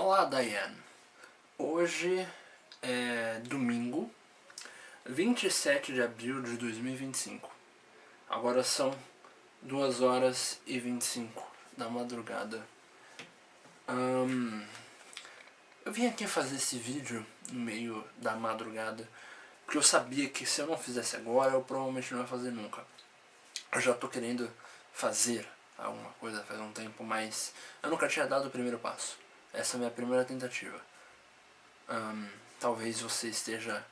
Olá, Diane. Hoje é domingo, 27 de abril de 2025. Agora são 2 horas e 25 da madrugada. Eu vim aqui fazer esse vídeo no meio da madrugada porque eu sabia que se eu não fizesse agora, eu provavelmente não ia fazer nunca. Eu já tô querendo fazer alguma coisa faz um tempo, mas eu nunca tinha dado o primeiro passo. Essa é a minha primeira tentativa. Talvez você esteja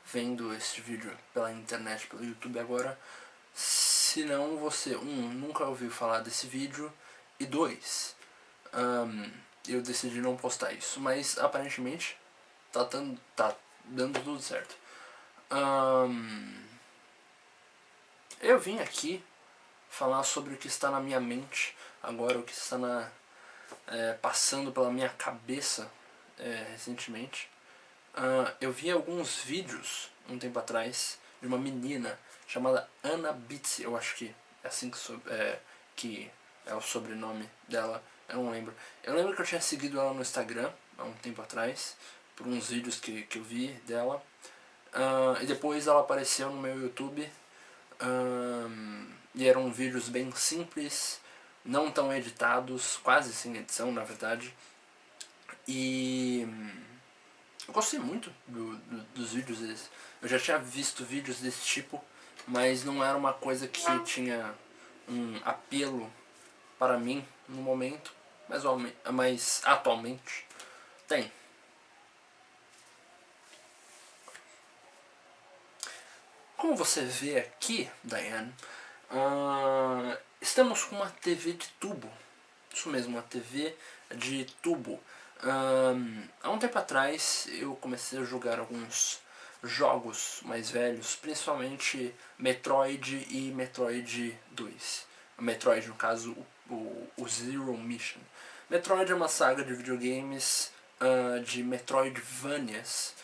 vendo este vídeo pela internet, pelo YouTube agora. Se não, você, nunca ouviu falar desse vídeo, e 2, eu decidi não postar isso, mas aparentemente tá dando tudo certo. Eu vim aqui falar sobre o que está na minha mente agora, o que está passando pela minha cabeça recentemente. Eu vi alguns vídeos um tempo atrás de uma menina chamada Anna Bitz, eu acho que é assim que é o sobrenome dela, eu não lembro. Eu lembro que eu tinha seguido ela no Instagram há um tempo atrás, por uns vídeos que eu vi dela, e depois ela apareceu no meu YouTube, e eram vídeos bem simples, não tão editados, quase sem edição na verdade, e eu gostei muito dos vídeos deles. Eu já tinha visto vídeos desse tipo, mas não era uma coisa que tinha um apelo para mim no momento, mas atualmente tem. Como você vê aqui, Diane, estamos com uma TV de tubo. Isso mesmo, uma TV de tubo. Há um tempo atrás eu comecei a jogar alguns jogos mais velhos, principalmente Metroid e Metroid 2. Metroid, no caso, o Zero Mission. Metroid é uma saga de videogames de Metroidvanias,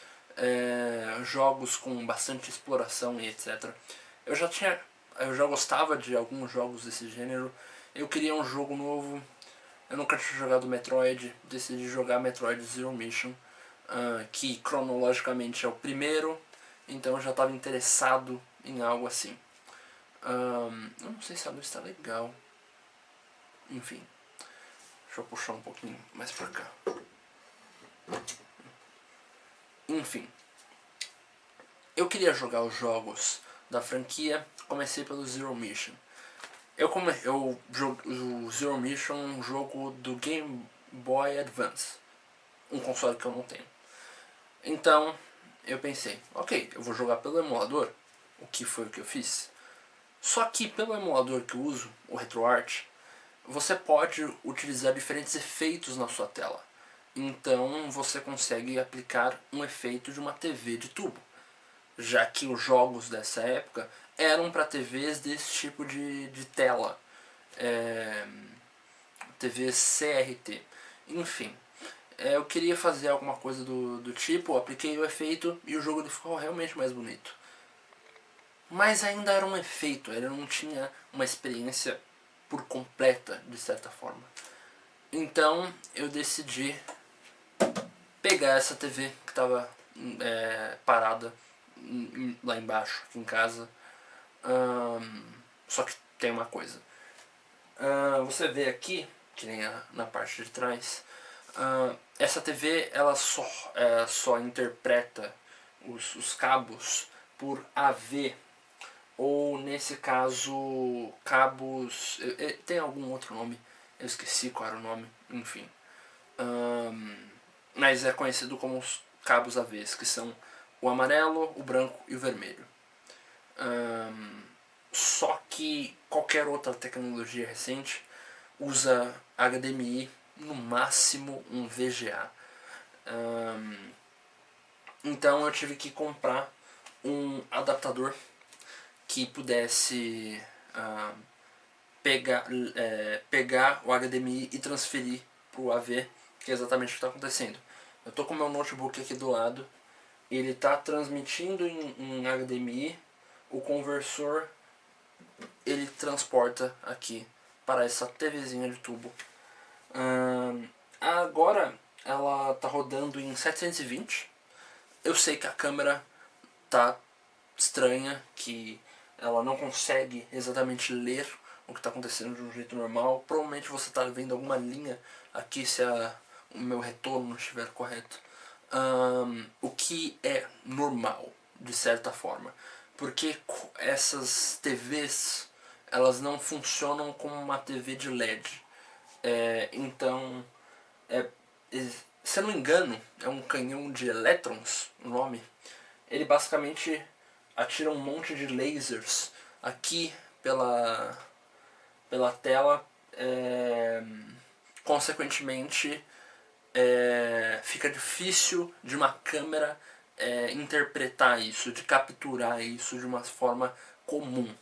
jogos com bastante exploração e etc. Eu já gostava de alguns jogos desse gênero. Eu queria um jogo novo. Eu nunca tinha jogado Metroid, decidi jogar Metroid Zero Mission, que cronologicamente é o primeiro, então eu já estava interessado em algo assim. Eu não sei se a luz está legal. Enfim, deixa eu puxar um pouquinho mais pra cá. Enfim, eu queria jogar os jogos da franquia, comecei pelo Zero Mission. O Zero Mission é um jogo do Game Boy Advance, um console que eu não tenho. Então eu pensei, ok, eu vou jogar pelo emulador, o que foi o que eu fiz. Só que pelo emulador que eu uso, o RetroArch, você pode utilizar diferentes efeitos na sua tela. Então você consegue aplicar um efeito de uma TV de tubo, já que os jogos dessa época eram para TVs desse tipo de tela, TVs CRT. Enfim, eu queria fazer alguma coisa do tipo, apliquei o efeito e o jogo ficou realmente mais bonito. Mas ainda era um efeito, ele não tinha uma experiência por completa, de certa forma. Então eu decidi pegar essa TV que estava parada lá embaixo, aqui em casa. Só que tem uma coisa. Você vê aqui, que nem na parte de trás, essa TV ela só interpreta os cabos por AV, ou nesse caso cabos, tem algum outro nome, eu esqueci qual era o nome, enfim, mas é conhecido como os cabos AVs, que são o amarelo, o branco e o vermelho. Só que qualquer outra tecnologia recente usa HDMI, no máximo um VGA. Então eu tive que comprar um adaptador que pudesse pegar o HDMI e transferir para o AV, que é exatamente o que está acontecendo. Eu estou com o meu notebook aqui do lado, ele está transmitindo em HDMI, o conversor ele transporta aqui para essa TVzinha de tubo. Agora ela tá rodando em 720. Eu sei que a câmera tá estranha, que ela não consegue exatamente ler o que está acontecendo de um jeito normal. Provavelmente você está vendo alguma linha aqui se o meu retorno não estiver correto. O que é normal, de certa forma. Porque essas TVs, elas não funcionam como uma TV de LED. Então, se eu não me engano, é um canhão de elétrons, o nome. Ele basicamente atira um monte de lasers aqui pela tela. Consequentemente, fica difícil de uma câmera interpretar isso, de capturar isso de uma forma comum.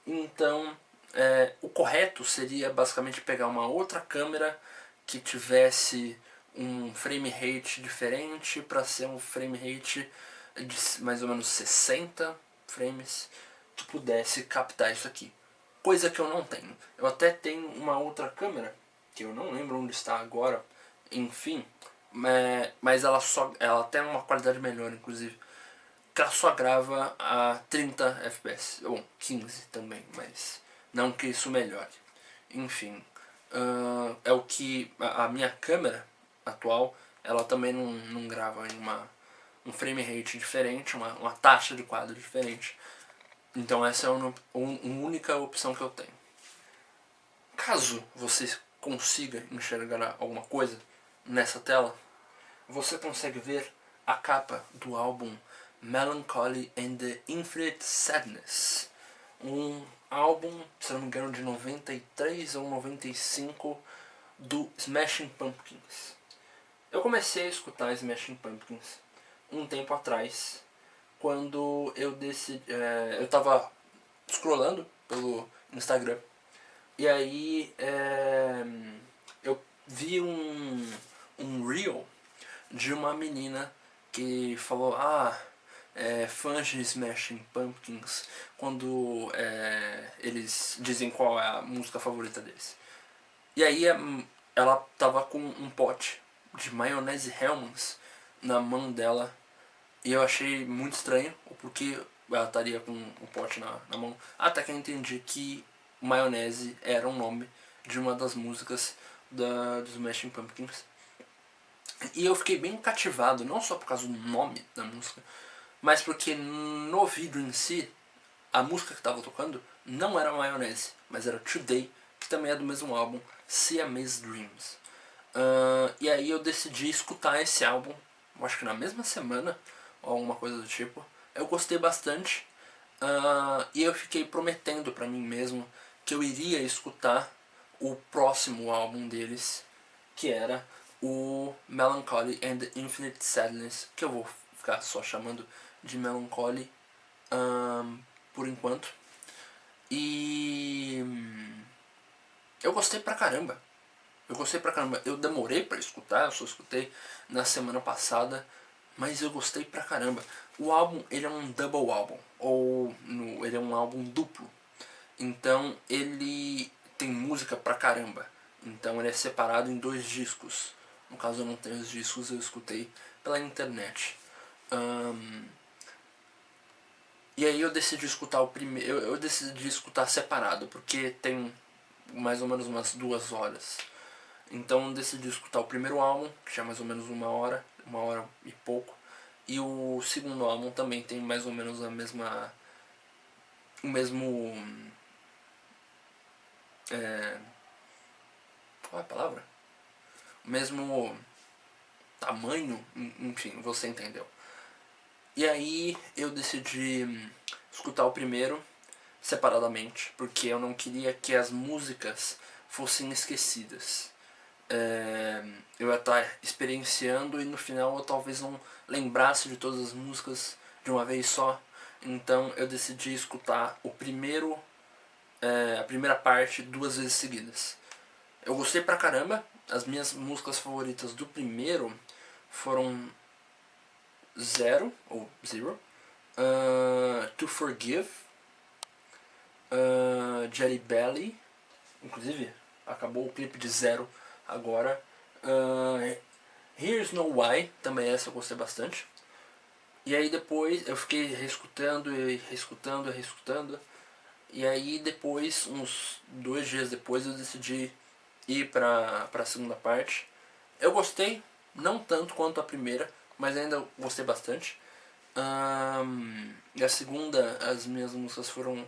Então, o correto seria basicamente pegar uma outra câmera que tivesse um frame rate diferente, para ser um frame rate de mais ou menos 60 frames, que pudesse captar isso aqui. Coisa que eu não tenho. Eu até tenho uma outra câmera, que eu não lembro onde está agora, enfim, mas ela tem uma qualidade melhor, inclusive, que ela só grava a 30 fps, ou 15 também, mas não que isso melhore. Enfim, é o que a minha câmera atual, ela também não grava em um frame rate diferente, uma taxa de quadro diferente. Então essa é a única opção que eu tenho. Caso você consiga enxergar alguma coisa nessa tela, você consegue ver a capa do álbum Melancholy and the Infinite Sadness. Um álbum, se não me engano, de 93 ou 95 do Smashing Pumpkins. Eu comecei a escutar Smashing Pumpkins um tempo atrás, quando eu decidi, eu tava scrollando pelo Instagram, e aí eu vi um reel de uma menina que falou, fãs de Smashing Pumpkins, quando eles dizem qual é a música favorita deles. E aí ela tava com um pote de maionese Hellmann's na mão dela, e eu achei muito estranho o porquê ela estaria com um pote na mão, até que eu entendi que maionese era um nome de uma das músicas dos Smashing Pumpkins. E eu fiquei bem cativado, não só por causa do nome da música, mas porque no vídeo em si, a música que estava tocando não era Maionese, mas era Today, que também é do mesmo álbum, Siamese Dreams. E aí eu decidi escutar esse álbum, acho que na mesma semana, ou alguma coisa do tipo. Eu gostei bastante, e eu fiquei prometendo pra mim mesmo que eu iria escutar o próximo álbum deles, que era o Melancholy and the Infinite Sadness, que eu vou ficar só chamando de Melancholy por enquanto. E eu gostei pra caramba. Eu demorei pra escutar, eu só escutei na semana passada, mas eu gostei pra caramba. O álbum, ele é um double álbum, ele é um álbum duplo. Então ele tem música pra caramba. Então ele é separado em 2 discos. No caso eu não tenho os discos, eu escutei pela internet. E aí eu decidi escutar o primeiro. Eu decidi escutar separado, porque tem mais ou menos umas 2 horas. Então eu decidi escutar o primeiro álbum, que tinha mais ou menos 1 hora e pouco. E o segundo álbum também tem mais ou menos o mesmo. Qual é a palavra? O mesmo tamanho, enfim, você entendeu. E aí eu decidi escutar o primeiro separadamente, porque eu não queria que as músicas fossem esquecidas. Eu ia estar experienciando e no final eu talvez não lembrasse de todas as músicas de uma vez só. Então eu decidi escutar a primeira parte 2 vezes seguidas. Eu gostei pra caramba. As minhas músicas favoritas do primeiro foram Zero, To Forgive, Jelly Belly, inclusive acabou o clipe de Zero agora, Here's No Why, também essa eu gostei bastante. E aí depois eu fiquei reescutando e reescutando e reescutando. E aí depois, uns 2 dias depois, eu decidi ir pra segunda parte. Eu gostei, não tanto quanto a primeira, mas ainda gostei bastante. E a segunda, as minhas músicas foram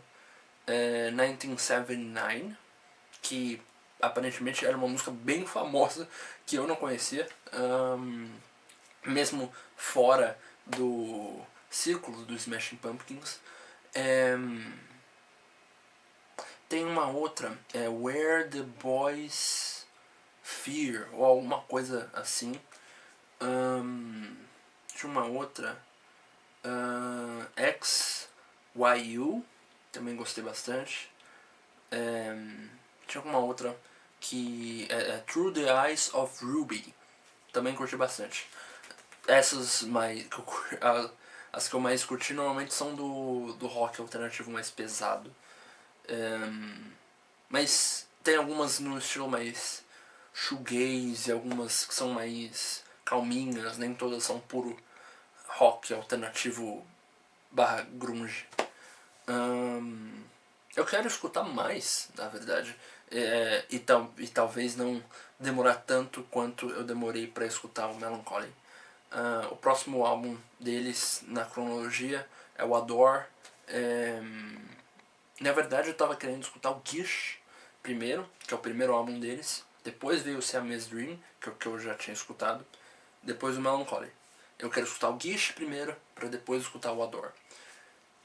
1979, que aparentemente era uma música bem famosa que eu não conhecia, mesmo fora do círculo dos Smashing Pumpkins. Tem uma outra, Where the Boys Fear, ou alguma coisa assim. Tinha uma outra, XYU, também gostei bastante. Tinha uma outra que é Through the Eyes of Ruby, também curti bastante. Essas mais as que eu mais curti normalmente são do rock alternativo mais pesado. Mas tem algumas no estilo mais shoegaze, algumas que são mais calminhas, nem todas são puro rock alternativo barra grunge. Eu quero escutar mais, na verdade, e talvez não demorar tanto quanto eu demorei para escutar o Melancholy. O próximo álbum deles na cronologia é o Adore. Na verdade eu estava querendo escutar o Gish primeiro, que é o primeiro álbum deles. Depois veio o Siamese Dream, que é o que eu já tinha escutado. Depois o Melancholy. Eu quero escutar o Gish primeiro, para depois escutar o Adore.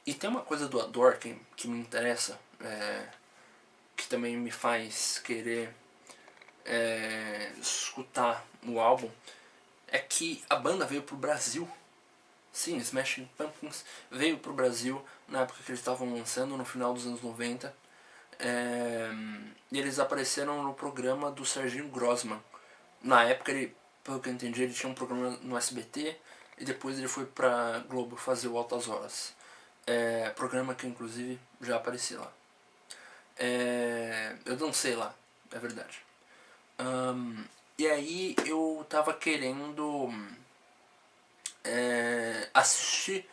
E tem uma coisa do Adore que me interessa, que também me faz querer escutar o álbum, é que a banda veio pro Brasil. Sim, Smashing Pumpkins veio pro Brasil na época que eles estavam lançando, no final dos anos 90. E eles apareceram no programa do Serginho Grossman. Na época, ele, pelo que eu entendi, ele tinha um programa no SBT e depois ele foi pra Globo fazer o Altas Horas. Programa que inclusive já apareci lá. Eu não sei lá, é verdade. E aí eu tava querendo assistir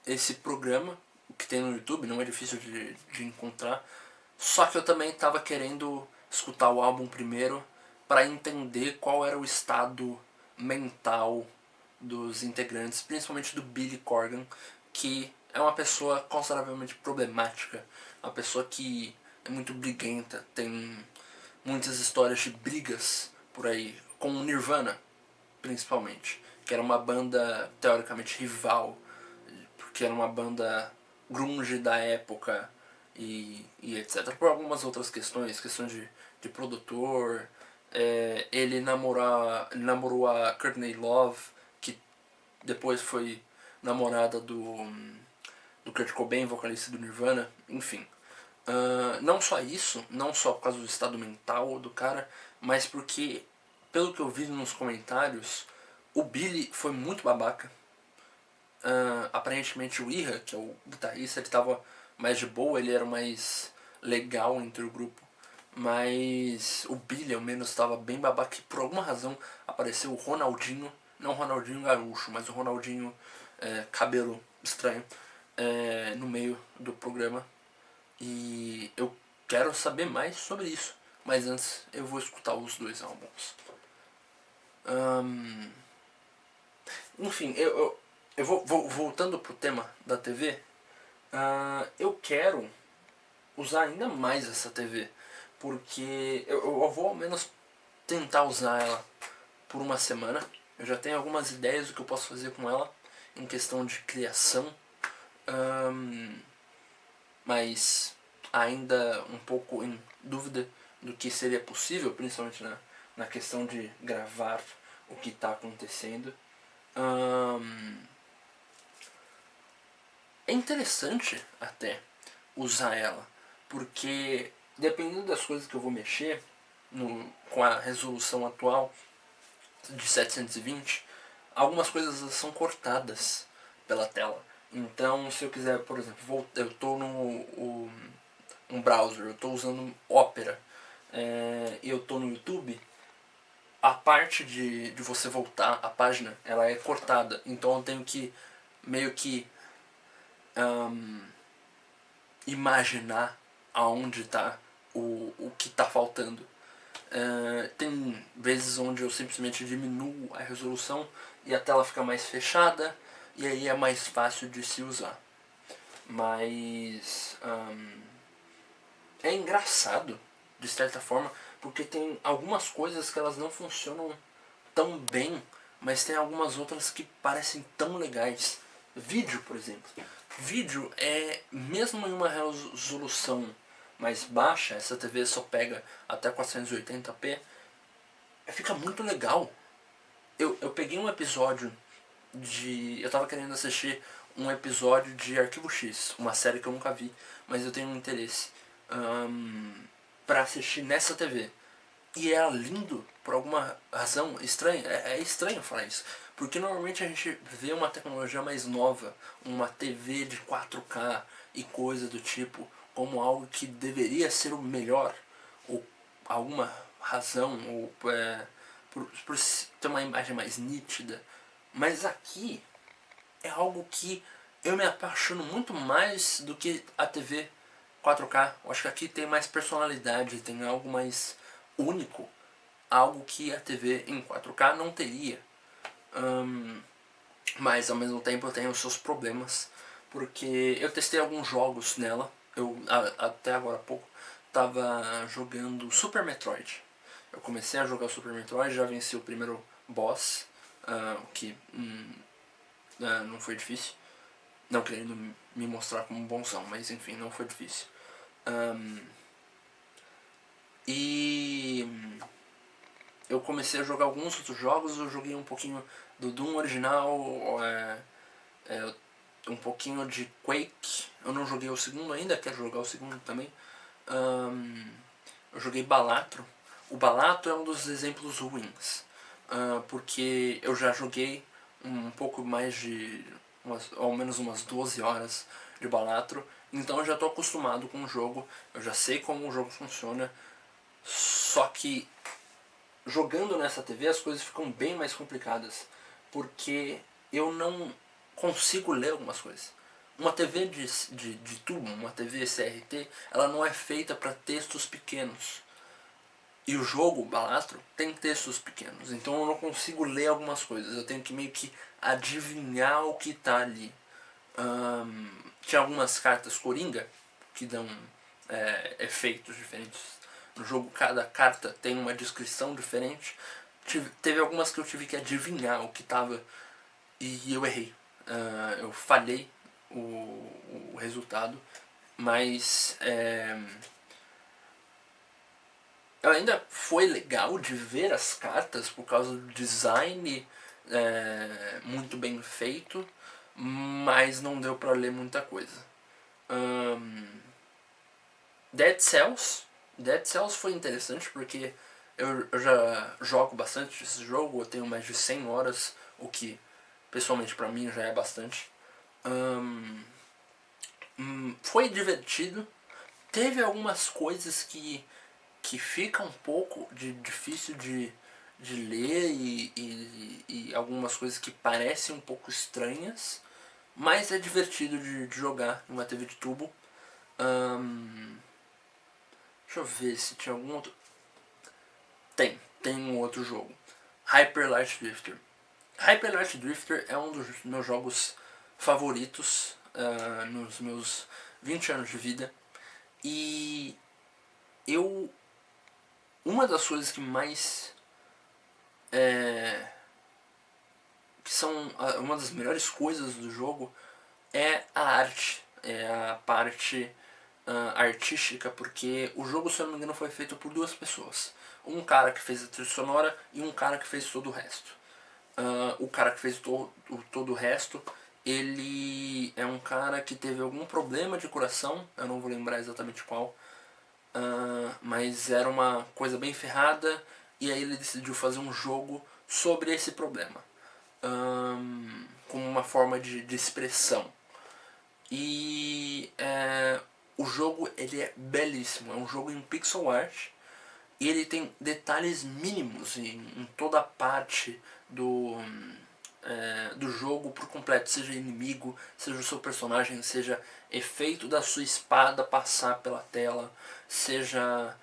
esse programa que tem no YouTube, não é difícil de encontrar. Só que eu também tava querendo escutar o álbum primeiro para entender qual era o estado mental dos integrantes, principalmente do Billy Corgan, que é uma pessoa consideravelmente problemática, uma pessoa que é muito briguenta, tem muitas histórias de brigas por aí, com o Nirvana, principalmente, que era uma banda teoricamente rival, porque era uma banda grunge da época e etc. Por algumas outras questões, de produtor. Ele namorou a Courtney Love, que depois foi namorada do Kurt Cobain, vocalista do Nirvana, enfim. Não só isso, não só por causa do estado mental do cara, mas porque, pelo que eu vi nos comentários, o Billy foi muito babaca. Aparentemente o Iha, que é o guitarrista, ele tava mais de boa, ele era mais legal entre o grupo. Mas o Billy, ao menos, estava bem babaca e por alguma razão apareceu o Ronaldinho, não o Ronaldinho Gaúcho, mas o Ronaldinho cabelo estranho, no meio do programa. E eu quero saber mais sobre isso. Mas antes eu vou escutar os dois álbuns. Enfim, eu vou voltando pro tema da TV. Eu quero usar ainda mais essa TV. Porque eu vou ao menos tentar usar ela por uma semana. Eu já tenho algumas ideias do que eu posso fazer com ela em questão de criação. Mas ainda um pouco em dúvida do que seria possível, principalmente na questão de gravar o que está acontecendo. É interessante até usar ela, porque dependendo das coisas que eu vou mexer com a resolução atual de 720, algumas coisas são cortadas pela tela. Então, se eu quiser, por exemplo, eu estou no um browser, eu estou usando Opera, e eu estou no YouTube, a parte de você voltar a página, ela é cortada. Então eu tenho que meio que imaginar aonde está o que está faltando. Tem vezes onde eu simplesmente diminuo a resolução e a tela fica mais fechada, e aí é mais fácil de se usar. Mas é engraçado, de certa forma, porque tem algumas coisas que elas não funcionam tão bem, mas tem algumas outras que parecem tão legais. Vídeo, por exemplo. Vídeo é, mesmo em uma resolução mais baixa, essa TV só pega até 480p, fica muito legal. Eu peguei um episódio eu tava querendo assistir um episódio de Arquivo X, uma série que eu nunca vi, mas eu tenho um interesse pra assistir nessa TV. E era lindo, por alguma razão estranha. É estranho falar isso, porque normalmente a gente vê uma tecnologia mais nova, uma TV de 4K e coisa do tipo, como algo que deveria ser o melhor, ou alguma razão, ou por ter uma imagem mais nítida. Mas aqui é algo que eu me apaixono muito mais do que a TV 4K. Eu acho que aqui tem mais personalidade, tem algo mais único, algo que a TV em 4K não teria. Mas ao mesmo tempo tem os seus problemas, porque eu testei alguns jogos nela. Eu até agora há pouco tava jogando Super Metroid. Eu comecei a jogar o Super Metroid, já venci o primeiro boss, que não foi difícil. Não querendo me mostrar como um bonzão, mas enfim, não foi difícil. E eu comecei a jogar alguns outros jogos. Eu joguei um pouquinho do Doom original, um pouquinho de Quake. Eu não joguei o segundo ainda, quero jogar o segundo também. Eu joguei Balatro. O Balatro é um dos exemplos ruins, porque eu já joguei um pouco mais de ao menos umas 12 horas de Balatro, então eu já estou acostumado com o jogo, eu já sei como o jogo funciona. Só que jogando nessa TV as coisas ficam bem mais complicadas, porque eu não consigo ler algumas coisas. Uma TV de tubo, uma TV CRT, ela não é feita para textos pequenos. E o jogo, Balatro, tem textos pequenos, então eu não consigo ler algumas coisas, eu tenho que meio que adivinhar o que está ali. Tinha algumas cartas coringa que dão efeitos diferentes no jogo, cada carta tem uma descrição diferente. Teve algumas que eu tive que adivinhar o que estava e eu errei. Eu falhei o resultado, mas ainda foi legal de ver as cartas por causa do design muito bem feito, mas não deu pra ler muita coisa. Dead Cells foi interessante porque eu já jogo bastante esse jogo, eu tenho mais de 100 horas, o que pessoalmente pra mim já é bastante. Foi divertido. Teve algumas coisas que fica um pouco difícil de ler e algumas coisas que parecem um pouco estranhas, mas é divertido de jogar numa TV de tubo. Deixa eu ver se tinha algum outro. Tem um outro jogo, Hyper Light Drifter. Hyper Light Drifter é um dos meus jogos favoritos nos meus 20 anos de vida. E uma das coisas que mais que são uma das melhores coisas do jogo é a arte, é a parte artística, porque o jogo, se eu não me engano, foi feito por duas pessoas. Um cara que fez a trilha sonora e um cara que fez todo o resto. O cara que fez todo o resto, ele é um cara que teve algum problema de coração, eu não vou lembrar exatamente qual, mas era uma coisa bem ferrada, e aí ele decidiu fazer um jogo sobre esse problema, como uma forma de expressão. E o jogo ele é belíssimo, é um jogo em pixel art, E ele tem detalhes mínimos em toda a parte do jogo por completo, seja inimigo, seja o seu personagem, seja efeito da sua espada passar pela tela, seja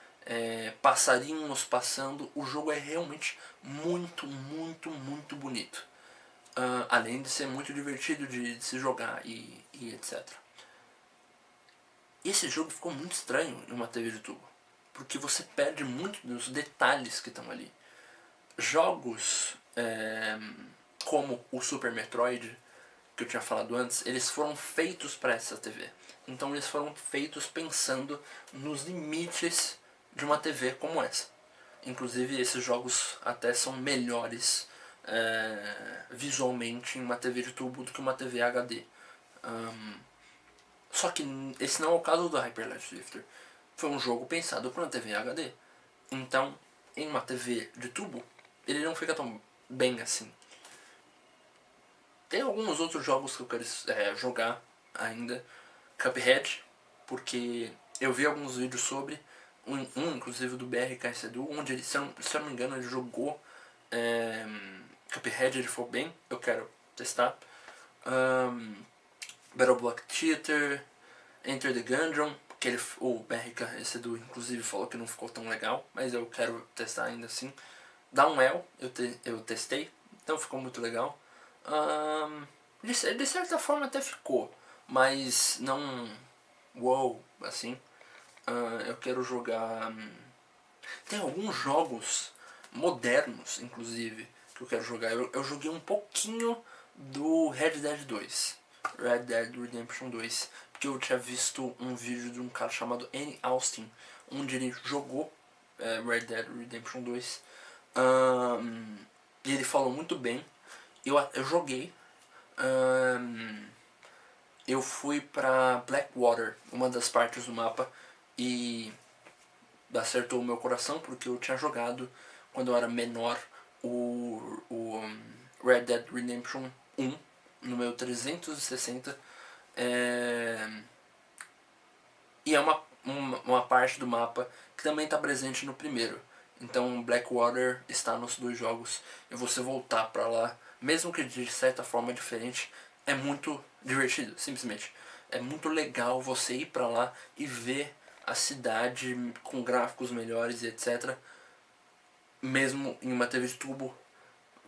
passarinhos passando. O jogo é realmente muito, muito, muito bonito. Além de ser muito divertido de se jogar e etc. E esse jogo ficou muito estranho em uma TV de tubo, porque você perde muito dos detalhes que estão ali. Jogos como o Super Metroid, que eu tinha falado antes, eles foram feitos para essa TV. Então eles foram feitos pensando nos limites de uma TV como essa. Inclusive esses jogos até são melhores visualmente em uma TV de tubo do que uma TV HD. Só que esse não é o caso do Hyper Light Drifter. Foi um jogo pensado para uma TV HD. Então, em uma TV de tubo, ele não fica tão bem assim. Tem alguns outros jogos que eu quero jogar ainda. Cuphead, porque eu vi alguns vídeos sobre, inclusive do BRK Edu, onde ele, se eu não me engano, ele jogou Cuphead, ele foi bem, eu quero testar. Battle Block Theater, Enter the Gungeon, que o BRK Edu inclusive falou que não ficou tão legal, mas eu quero testar ainda assim. Downwell, eu testei, então ficou muito legal. De certa forma até ficou, mas não wow, assim. Eu quero jogar. Tem alguns jogos modernos, inclusive, que eu quero jogar. Eu joguei um pouquinho do Red Dead 2, Red Dead Redemption 2, porque eu tinha visto um vídeo de um cara chamado Annie Austin, onde ele jogou Red Dead Redemption 2. E ele falou muito bem. Eu joguei. Eu fui pra Blackwater, uma das partes do mapa, e acertou o meu coração porque eu tinha jogado quando eu era menor o Red Dead Redemption 1 no meu 360. E é uma parte do mapa que também está presente no primeiro. Então Blackwater está nos dois jogos e você voltar para lá, mesmo que de certa forma diferente, é muito divertido, simplesmente. É muito legal você ir para lá e ver a cidade com gráficos melhores e etc. Mesmo em uma TV de tubo,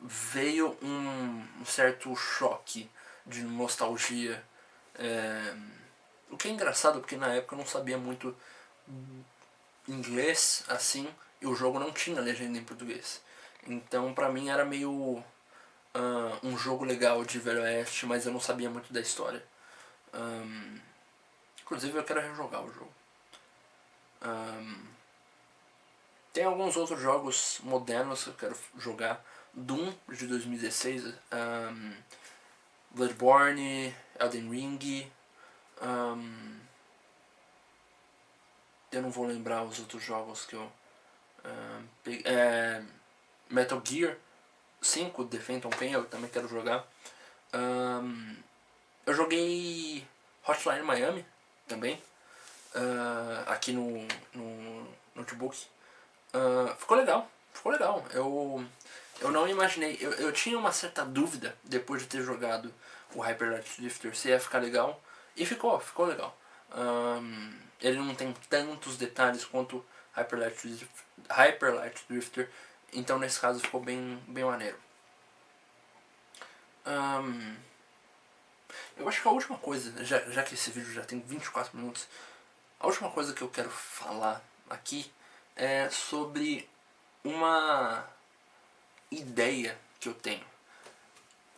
veio um certo choque de nostalgia. O que é engraçado porque na época eu não sabia muito inglês assim e o jogo não tinha legenda em português. Então pra mim era meio um jogo legal de Velho Oeste, mas eu não sabia muito da história. Inclusive eu quero rejogar o jogo. Tem alguns outros jogos modernos que eu quero jogar. Doom de 2016, Bloodborne, Elden Ring. Eu não vou lembrar os outros jogos que eu peguei. Metal Gear 5, The Phantom Pain, eu também quero jogar. Eu joguei Hotline Miami também, aqui no notebook. Ficou legal, ficou legal. Eu não imaginei, eu tinha uma certa dúvida depois de ter jogado o Hyper Light Drifter se ia ficar legal, e ficou legal. Ele não tem tantos detalhes quanto Hyper Light Drifter, então nesse caso ficou bem maneiro. Eu acho que a última coisa, já que esse vídeo já tem 24 minutos, a última coisa que eu quero falar aqui é sobre uma ideia que eu tenho.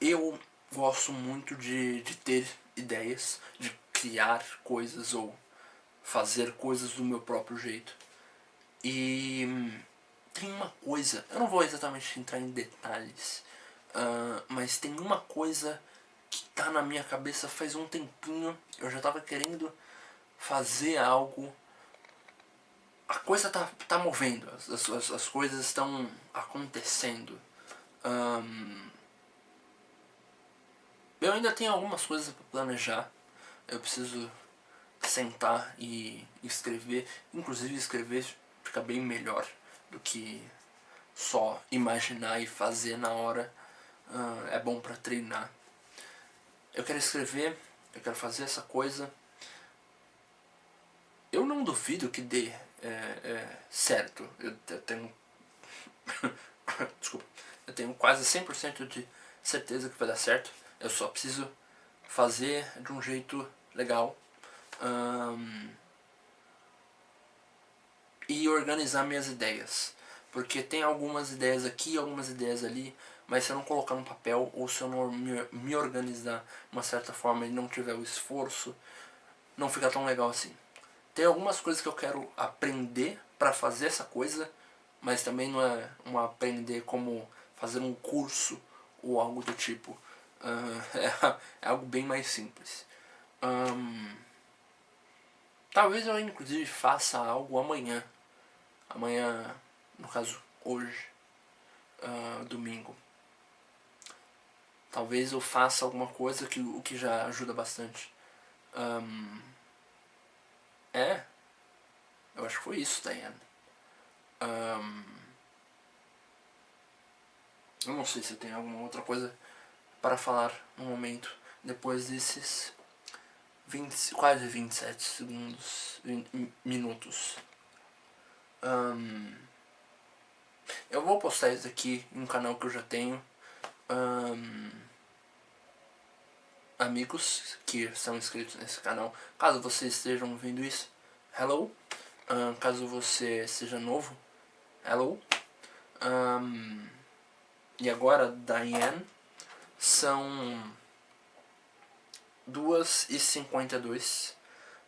Eu gosto muito de ter ideias, de criar coisas ou fazer coisas do meu próprio jeito. E tem uma coisa, eu não vou exatamente entrar em detalhes, mas tem uma coisa que tá na minha cabeça faz um tempinho. Eu já tava querendo fazer algo. A coisa tá movendo, as coisas estão acontecendo. Eu ainda tenho algumas coisas para planejar. Eu preciso sentar e escrever. Inclusive escrever fica bem melhor do que só imaginar e fazer na hora. É bom para treinar. Eu quero escrever, eu quero fazer essa coisa. Eu não duvido que dê certo. Eu tenho desculpa, eu tenho quase 100% de certeza que vai dar certo. Eu só preciso fazer de um jeito legal e organizar minhas ideias, porque tem algumas ideias aqui, algumas ideias ali, mas se eu não colocar no papel ou se eu não me organizar de uma certa forma e não tiver o esforço, não fica tão legal assim. Tem algumas coisas que eu quero aprender para fazer essa coisa, mas também não é um aprender como fazer um curso ou algo do tipo. É algo bem mais simples. Talvez eu inclusive faça algo amanhã. Amanhã, no caso, hoje, domingo. Talvez eu faça alguma coisa o que já ajuda bastante. Eu acho que foi isso, Diane. Eu não sei se tem alguma outra coisa para falar no momento, depois desses quase 27 segundos, minutos. Eu vou postar isso aqui em um canal que eu já tenho. Amigos que são inscritos nesse canal, caso vocês estejam vendo isso, hello. Caso você seja novo, hello. E agora, Diane, são 2h52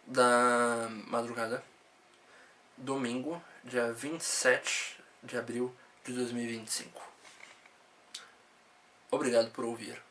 da madrugada, domingo, dia 27 de abril de 2025. Obrigado por ouvir.